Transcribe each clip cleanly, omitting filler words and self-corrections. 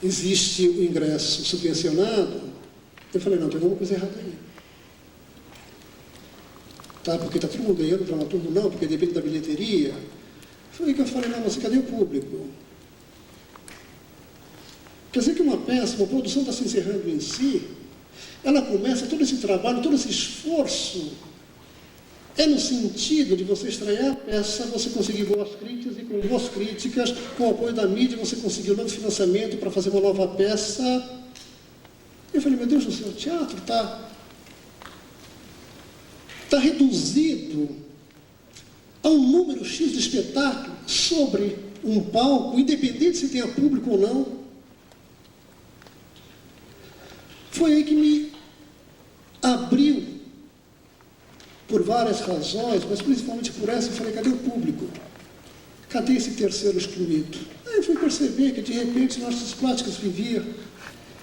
existe o ingresso subvencionado, eu falei, não, tem alguma coisa errada aí. Tá, porque está todo mundo ganhando, o dramaturgo não, porque depende da bilheteria. Foi que eu falei, não, mas cadê o público? Quer dizer que uma peça, uma produção está se encerrando em si, ela começa, todo esse trabalho, todo esse esforço, é no sentido de você estrear a peça, você conseguir boas críticas, e com boas críticas, com o apoio da mídia, você conseguir um novo financiamento para fazer uma nova peça. Eu falei, meu Deus do céu, o teatro está reduzido a um número X de espetáculos sobre um palco, independente se tenha público ou não. Foi aí que me abriu, por várias razões, mas principalmente por essa, eu falei, cadê o público? Cadê esse terceiro excluído? Aí eu fui perceber que, de repente, nossas práticas viviam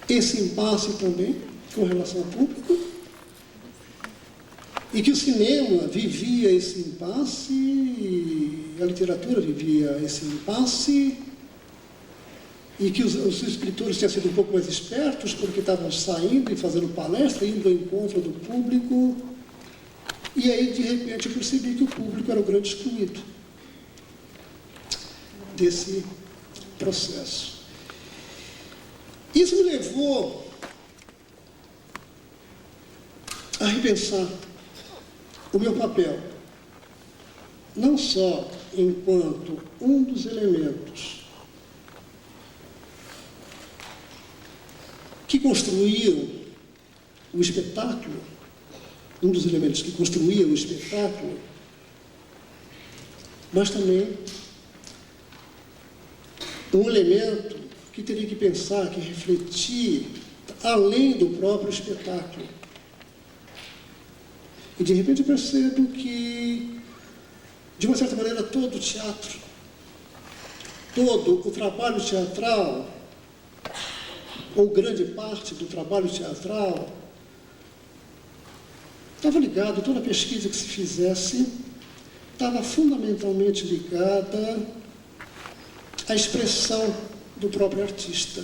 esse impasse também, com relação ao público, e que o cinema vivia esse impasse, a literatura vivia esse impasse, e que os escritores tinham sido um pouco mais espertos, porque estavam saindo e fazendo palestra, indo ao encontro do público, e aí, de repente, eu percebi que o público era o grande excluído desse processo. Isso me levou a repensar o meu papel, não só enquanto um dos elementos que construíam o espetáculo, um dos elementos que construíam o espetáculo, mas também um elemento que teria que pensar, que refletir além do próprio espetáculo. E de repente eu percebo que, de uma certa maneira, todo o teatro, todo o trabalho teatral, ou grande parte do trabalho teatral, estava ligado, toda pesquisa que se fizesse, estava fundamentalmente ligada à expressão do próprio artista.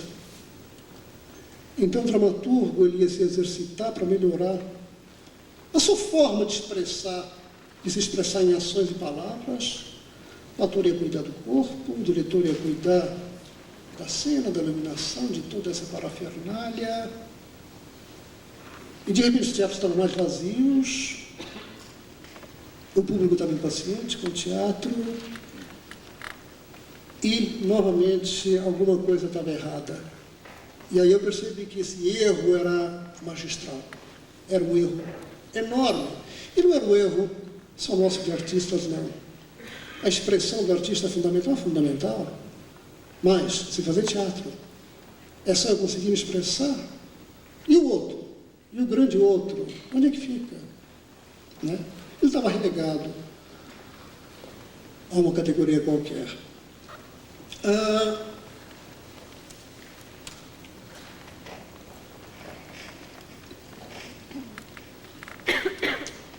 Então o dramaturgo ele ia se exercitar para melhorar a sua forma de se expressar em ações e palavras. O ator ia cuidar do corpo, o diretor ia cuidar da cena, da iluminação, de toda essa parafernália. E de repente os teatros estavam mais vazios, o público estava impaciente com o teatro, e novamente alguma coisa estava errada. E aí eu percebi que esse erro era magistral, era um erro enorme. E não era um erro só nosso de artistas, não. A expressão do artista é fundamental, mas se fazer teatro é só eu conseguir me expressar, e o outro? E o grande outro? Onde é que fica? Né? Ele estava relegado a uma categoria qualquer.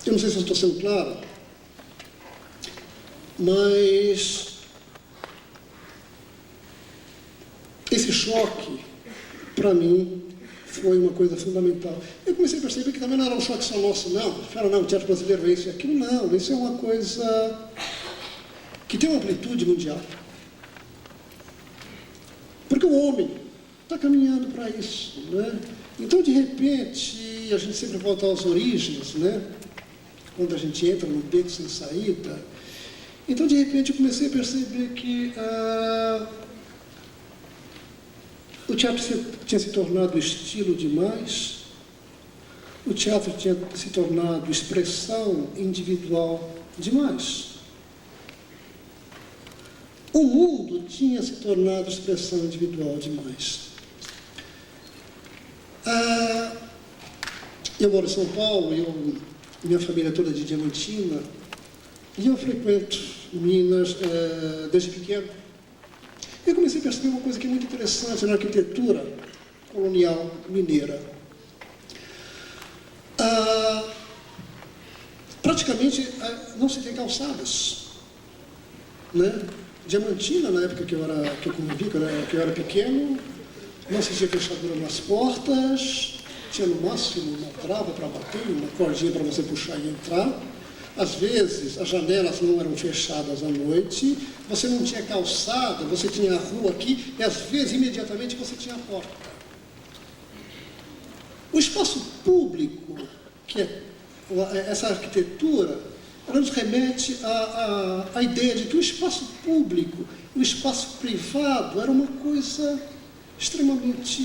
Eu não sei se eu estou sendo claro, mas esse choque, para mim, foi uma coisa fundamental. Eu comecei a perceber que também não era um choque só nosso, não. Fala, não, o teatro brasileiro é isso e aquilo. Não, isso é uma coisa que tem uma amplitude mundial. Porque o homem está caminhando para isso, né? Então, de repente, a gente sempre volta às origens, né? Quando a gente entra no beco sem saída. Então, de repente, eu comecei a perceber que o teatro tinha se tornado estilo demais, o teatro tinha se tornado expressão individual demais. O mundo tinha se tornado expressão individual demais. Eu moro em São Paulo, minha família é toda de Diamantina, e eu frequento Minas desde pequeno. Eu comecei a perceber uma coisa que é muito interessante na arquitetura colonial mineira. Praticamente não se tem calçadas, né? Diamantina, na época que eu convivi, que eu era pequeno, não se tinha fechadura nas portas, tinha no máximo uma trava para bater, uma cordinha para você puxar e entrar. Às vezes, as janelas não eram fechadas à noite, você não tinha calçada, você tinha a rua aqui, e às vezes, imediatamente, você tinha a porta. O espaço público, que é essa arquitetura, ela nos remete à ideia de que o espaço público e o espaço privado era uma coisa extremamente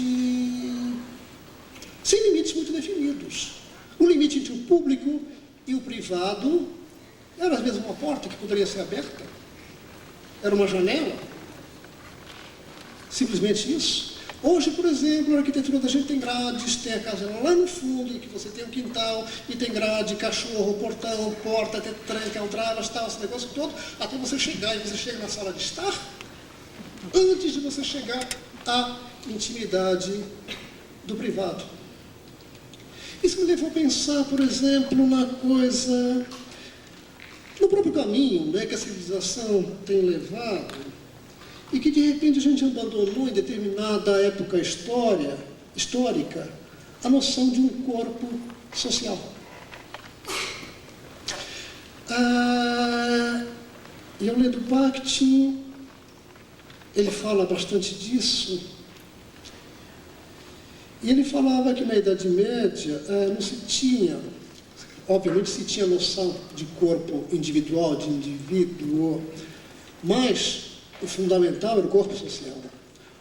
sem limites muito definidos. O limite entre o público e o privado era às vezes uma porta que poderia ser aberta, era uma janela, simplesmente isso. Hoje, por exemplo, a arquitetura da gente tem grades, tem a casa lá no fundo, em que você tem um quintal, e tem grade, cachorro, portão, porta, tem tranca, aldrabas, tal, esse negócio todo, até você chegar, e você chega na sala de estar, antes de você chegar à intimidade do privado. Isso me levou a pensar, por exemplo, na coisa, no próprio caminho, né, que a civilização tem levado, e que de repente a gente abandonou em determinada época histórica a noção de um corpo social. E eu lendo Bakhtin, ele fala bastante disso, e ele falava que na Idade Média não se tinha, obviamente se tinha noção de corpo individual, de indivíduo, mas o fundamental era o corpo social.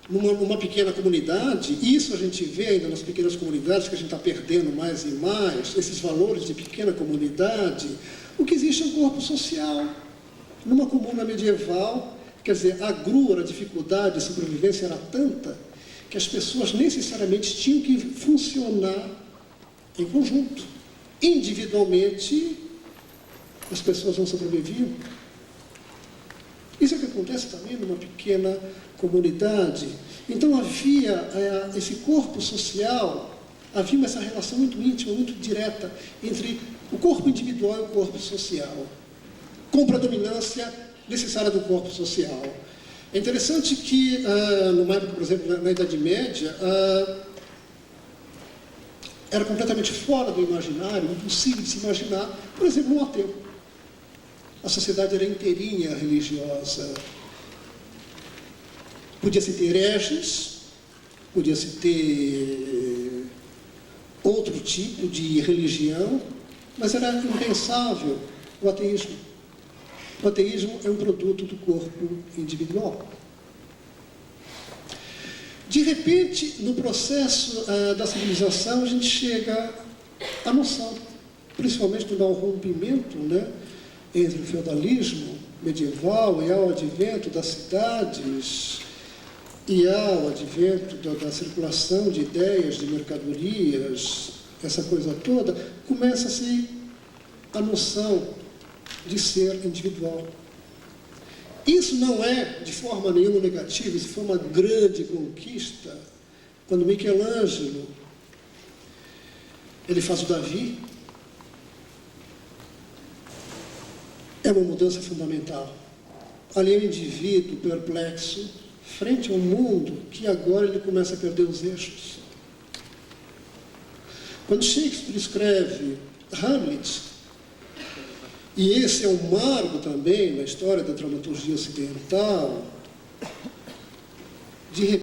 Numa pequena comunidade, isso a gente vê ainda nas pequenas comunidades, que a gente está perdendo mais e mais, esses valores de pequena comunidade, o que existe é um corpo social. Numa comuna medieval, quer dizer, a grua, a dificuldade de sobrevivência era tanta, que as pessoas necessariamente tinham que funcionar em conjunto. Individualmente, as pessoas não sobreviviam. Isso é o que acontece também numa pequena comunidade. Então havia esse corpo social, havia essa relação muito íntima, muito direta entre o corpo individual e o corpo social, com predominância necessária do corpo social. É interessante que, numa época, por exemplo, na Idade Média, era completamente fora do imaginário, impossível de se imaginar, por exemplo, um ateu. A sociedade era inteirinha religiosa. Podia-se ter hereges, podia-se ter outro tipo de religião, mas era impensável o ateísmo. O ateísmo é um produto do corpo individual. De repente, no processo da civilização, a gente chega à noção, principalmente quando há um rompimento, né, entre o feudalismo medieval e ao advento das cidades e ao advento da circulação de ideias, de mercadorias, essa coisa toda, começa-se a noção de ser individual. Isso não é de forma nenhuma negativa, isso foi uma grande conquista. Quando Michelangelo, ele faz o Davi, é uma mudança fundamental. Ali é um indivíduo perplexo, frente a um mundo que agora ele começa a perder os eixos. Quando Shakespeare escreve Hamlet, e esse é um marco também na história da dramaturgia ocidental, de repente,